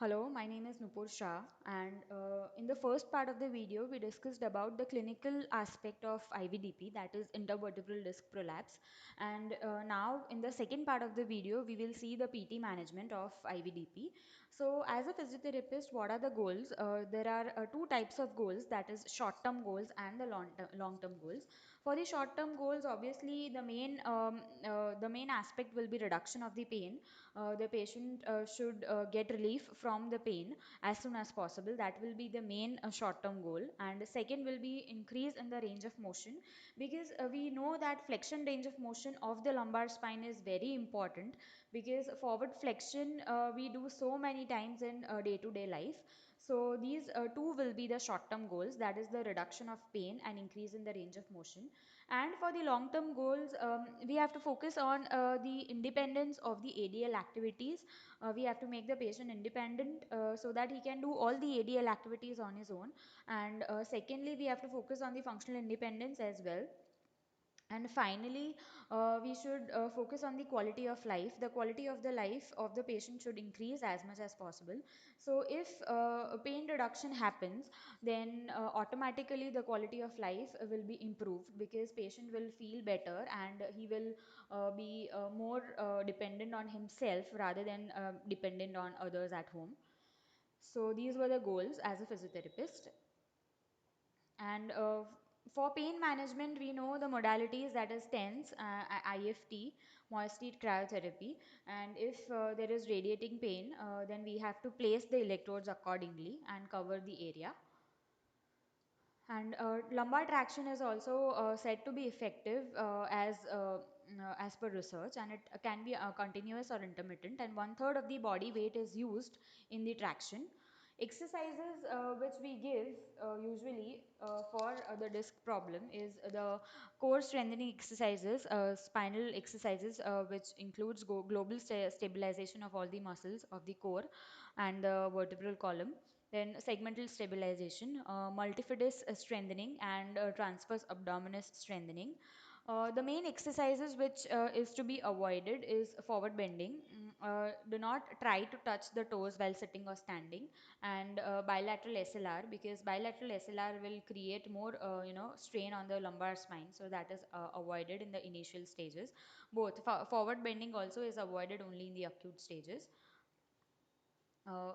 Hello, my name is Nupur Shah, and in the first part of the video, we discussed about the clinical aspect of IVDP, that is intervertebral disc prolapse. And now, in the second part of the video, we will see the PT management of IVDP. So, as a physiotherapist, what are the goals? There are two types of goals, that is short-term goals and the long-term goals. For the short-term goals, obviously, the main aspect will be reduction of the pain. The patient should get relief from the pain as soon as possible. That will be the main short-term goal. And the second will be increase in the range of motion, because we know that flexion range of motion of the lumbar spine is very important, because forward flexion we do so many times in day-to-day life. So these two will be the short-term goals, that is the reduction of pain and increase in the range of motion. And for the long-term goals, we have to focus on the independence of the ADL activities. We have to make the patient independent so that he can do all the ADL activities on his own. And secondly, we have to focus on the functional independence as well. And finally, we should focus on the quality of life. The quality of the life of the patient should increase as much as possible. So if a pain reduction happens, then automatically the quality of life will be improved, because patient will feel better and he will be more dependent on himself rather than dependent on others at home. So these were the goals as a physiotherapist. And for pain management, we know the modalities, that is TENS, IFT, moist heat cryotherapy. And if there is radiating pain, then we have to place the electrodes accordingly and cover the area. And lumbar traction is also said to be effective as per research, and it can be continuous or intermittent. And one third of the body weight is used in the traction. Exercises which we give usually for the disc problem is the core strengthening exercises, spinal exercises, which includes global stabilization of all the muscles of the core and the vertebral column. Then segmental stabilization, multifidus strengthening, and transverse abdominis strengthening. The main exercises which is to be avoided is forward bending. Do not try to touch the toes while sitting or standing, and bilateral SLR, because bilateral SLR will create more strain on the lumbar spine. So that is avoided in the initial stages. Both forward bending also is avoided only in the acute stages. Uh,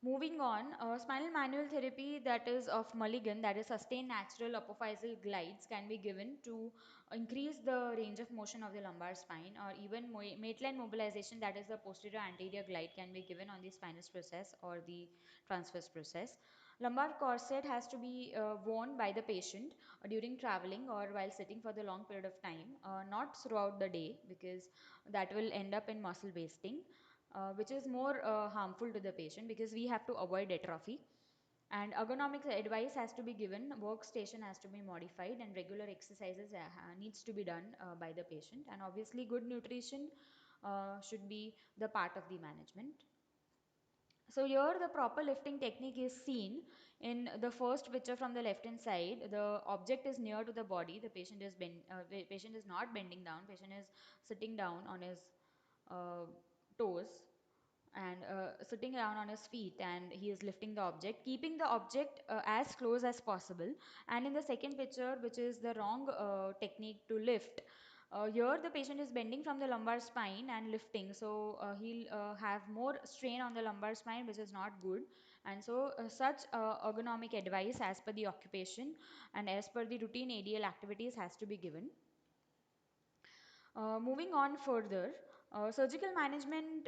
Moving on, spinal manual therapy, that is of Mulligan, that is sustained natural apophyseal glides, can be given to increase the range of motion of the lumbar spine, or even Maitland mobilization, that is the posterior anterior glide, can be given on the spinous process or the transverse process. Lumbar corset has to be worn by the patient during traveling or while sitting for the long period of time, not throughout the day, because that will end up in muscle wasting, which is more harmful to the patient, because we have to avoid atrophy. And ergonomic advice has to be given, workstation has to be modified, and regular exercises needs to be done by the patient. And obviously, good nutrition should be the part of the management. So here the proper lifting technique is seen in the first picture from the left hand side. The object is near to the body. The patient is not bending down. Patient is sitting down on his uh, toes and sitting down on his feet, and he is lifting the object, keeping the object as close as possible. And in the second picture, which is the wrong technique to lift, here the patient is bending from the lumbar spine and lifting, so he'll have more strain on the lumbar spine, which is not good. And so such ergonomic advice as per the occupation and as per the routine ADL activities has to be given. Moving on further, surgical management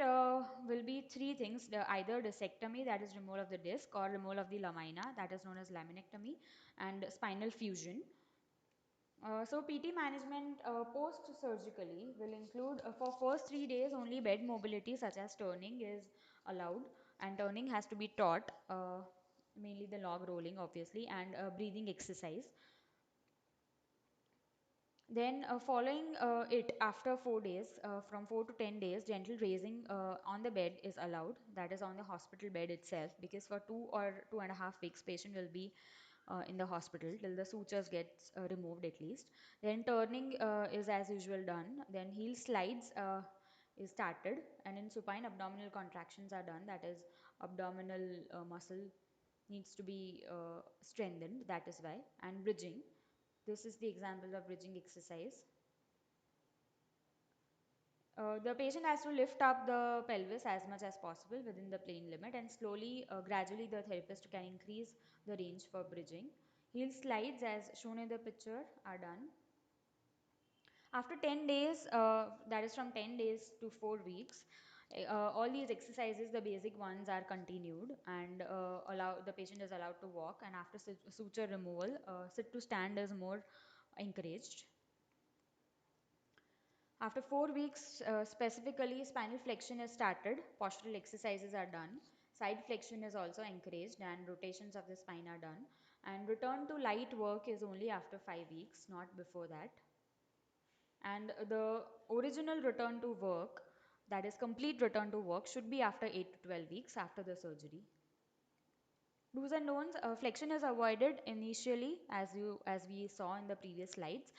will be three things: either discectomy, that is removal of the disc, or removal of the lamina, that is known as laminectomy, and spinal fusion. So PT management post surgically will include, for first 3 days only bed mobility such as turning is allowed, and turning has to be taught, mainly the log rolling obviously, and breathing exercise. Then following it after 4 days, from 4 to 10 days, gentle raising on the bed is allowed. That is on the hospital bed itself, because for 2 or 2.5 weeks, patient will be in the hospital till the sutures gets removed at least. Then turning is as usual done. Then heel slides is started, and in supine abdominal contractions are done, that is abdominal muscle needs to be strengthened, that is why. And bridging, this is the example of bridging exercise. The patient has to lift up the pelvis as much as possible within the plane limit, and slowly, gradually the therapist can increase the range for bridging. Heel slides as shown in the picture are done. After 10 days, that is from 10 days to 4 weeks, all these exercises, the basic ones, are continued, and the patient is allowed to walk, and after suture removal, sit to stand is more encouraged. After 4 weeks, specifically spinal flexion is started, postural exercises are done, side flexion is also encouraged, and rotations of the spine are done. And return to light work is only after 5 weeks, not before that. And the original return to work, that is complete return to work, should be after 8 to 12 weeks after the surgery. Do's and don'ts. Flexion is avoided initially, as we saw in the previous slides.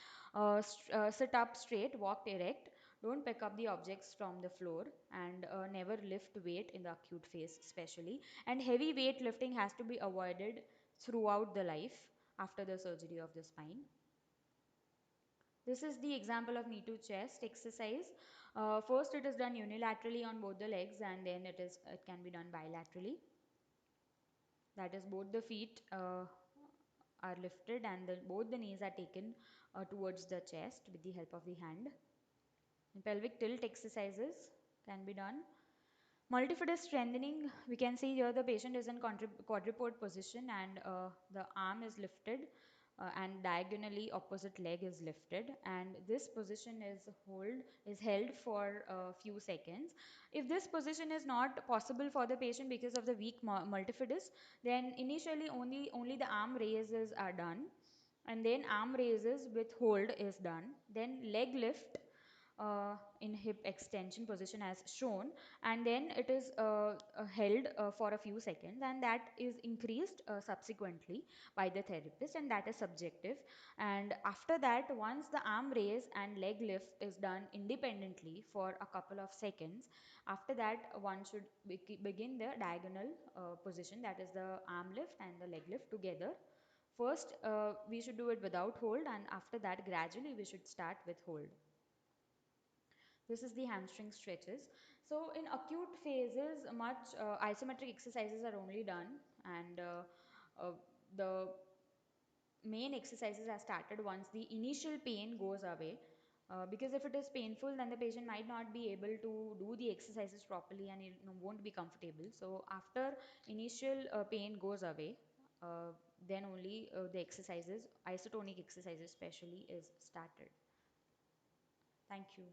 Sit up straight, walk erect. Don't pick up the objects from the floor, and never lift weight in the acute phase, especially. And heavy weight lifting has to be avoided throughout the life after the surgery of the spine. This is the example of knee to chest exercise. First, it is done unilaterally on both the legs, and then it can be done bilaterally. That is, both the feet are lifted, and both the knees are taken towards the chest with the help of the hand. And pelvic tilt exercises can be done. Multifidus strengthening, we can see here the patient is in quadruped position, and the arm is lifted, and diagonally opposite leg is lifted, and this position is held for a few seconds. If this position is not possible for the patient because of the weak multifidus, then initially only the arm raises are done, and then arm raises with hold is done, then leg lift in hip extension position as shown, and then it is held for a few seconds, and that is increased subsequently by the therapist, and that is subjective. And after that, once the arm raise and leg lift is done independently for a couple of seconds, after that one should begin the diagonal position, that is the arm lift and the leg lift together. First, we should do it without hold, and after that gradually we should start with hold. This is the hamstring stretches. So in acute phases, much isometric exercises are only done, and the main exercises are started once the initial pain goes away. Because if it is painful, then the patient might not be able to do the exercises properly, and it won't be comfortable. So after initial pain goes away, then only the exercises, isotonic exercises especially, is started. Thank you.